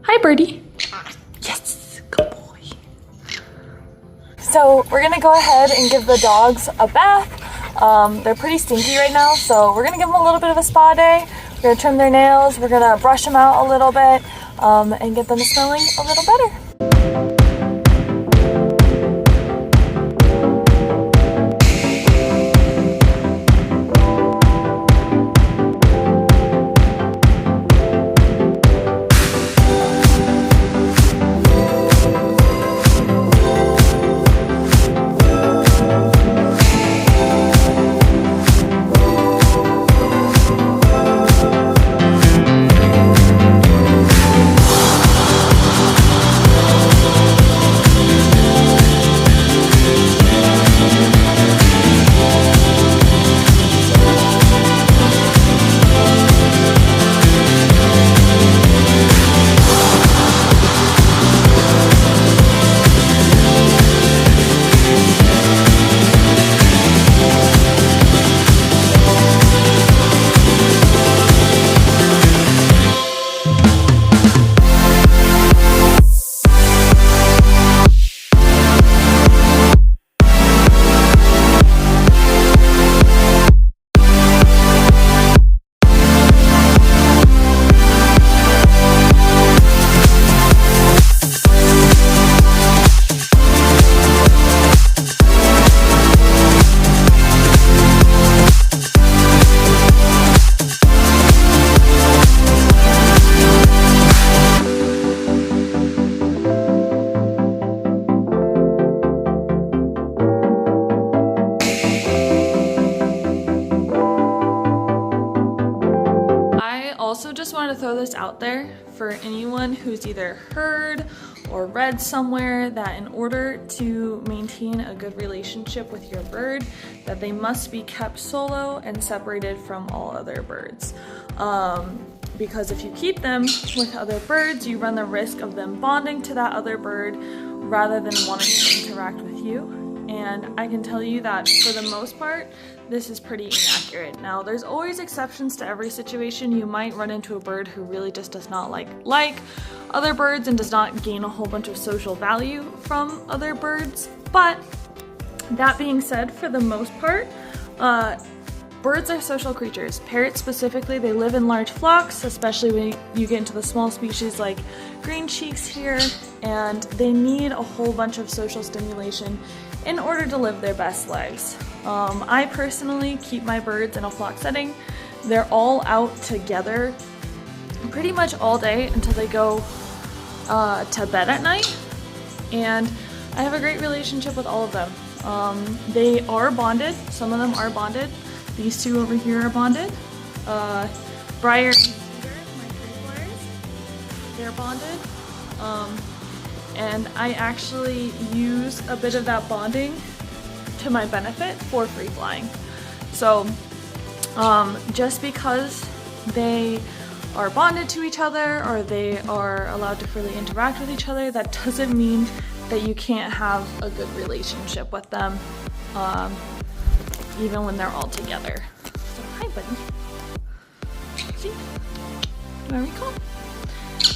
Hi, birdie. Yes, good boy. So we're gonna go ahead and give the dogs a bath. They're pretty stinky right now, so we're gonna give them a little bit of a spa day. We're gonna trim their nails, we're gonna brush them out a little bit, and get them smelling a little better. Also just wanted to throw this out there for anyone who's either heard or read somewhere that in order to maintain a good relationship with your bird, that they must be kept solo and separated from all other birds. Because if you keep them with other birds, you run the risk of them bonding to that other bird rather than wanting to interact with you. And I can tell you that for the most part, this is pretty inaccurate. Now, there's always exceptions to every situation. You might run into a bird who really just does not like other birds and does not gain a whole bunch of social value from other birds. But that being said, for the most part, birds are social creatures. Parrots specifically, they live in large flocks, especially when you get into the small species like green cheeks here, and they need a whole bunch of social stimulation in order to live their best lives. I personally keep my birds in a flock setting. They're all out together pretty much all day until they go to bed at night, and I have a great relationship with all of them. They are bonded. Some of them are bonded. These two over here are bonded. Briar and Cedar, my tree flyers, they're bonded. And I actually use a bit of that bonding to my benefit for free flying. So just because they are bonded to each other or they are allowed to freely interact with each other, that doesn't mean that you can't have a good relationship with them, even when they're all together. So hi, buddy. See? Where we go?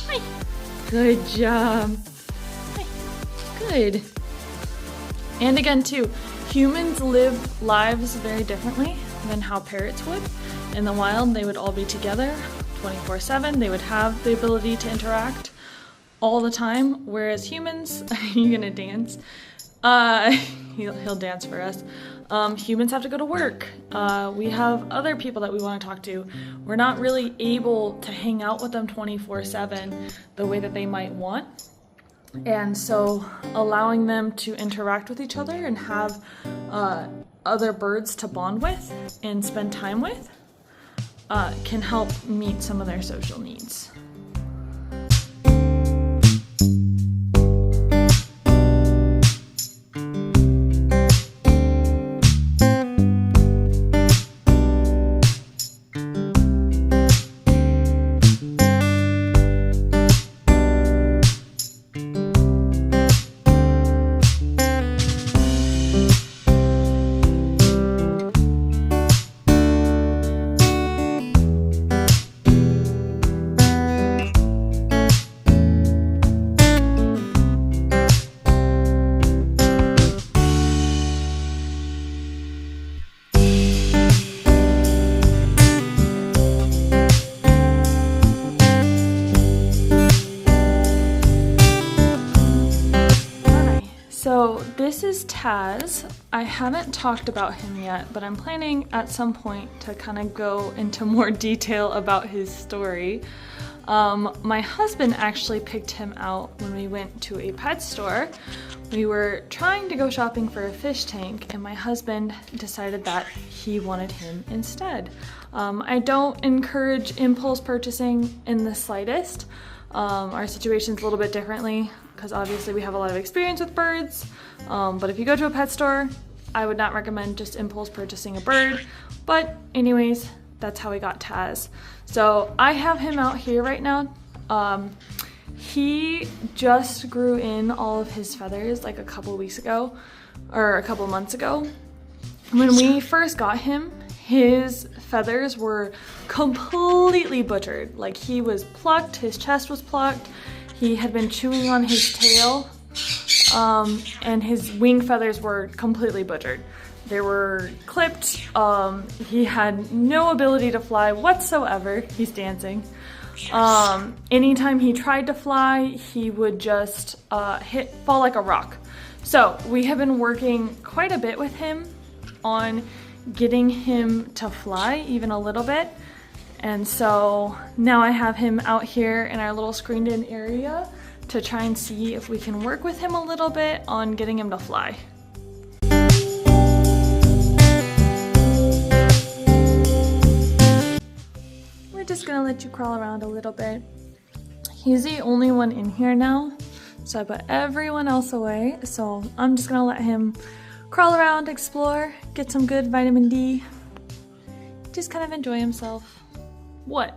Hi. Good job. Hi. Good. And again, too, humans live lives very differently than how parrots would. In the wild, they would all be together 24/7. They would have the ability to interact all the time, whereas humans, are you gonna dance? He'll dance for us. Humans have to go to work. We have other people that we want to talk to. We're not really able to hang out with them 24/7 the way that they might want. And so allowing them to interact with each other and have other birds to bond with and spend time with can help meet some of their social needs. this is Taz. I haven't talked about him yet, but I'm planning at some point to kind of go into more detail about his story. My husband actually picked him out when we went to a pet store. We were trying to go shopping for a fish tank, and my husband decided that he wanted him instead. I don't encourage impulse purchasing in the slightest. Our situation's a little bit differently because obviously we have a lot of experience with birds. But if you go to a pet store, I would not recommend just impulse purchasing a bird. But anyways, that's how we got Taz. So I have him out here right now. He just grew in all of his feathers like a couple weeks ago, or a couple months ago. When we first got him, his feathers were completely butchered. Like, he was plucked, his chest was plucked, he had been chewing on his tail, and his wing feathers were completely butchered. They were clipped, he had no ability to fly whatsoever. He's dancing. Anytime he tried to fly, he would just fall like a rock. So we have been working quite a bit with him on getting him to fly even a little bit. And so now I have him out here in our little screened in area to try and see if we can work with him a little bit on getting him to fly. We're just gonna let you crawl around a little bit. He's the only one in here now, so I put everyone else away. So I'm just gonna let him crawl around, explore, get some good vitamin D, just kind of enjoy himself. What?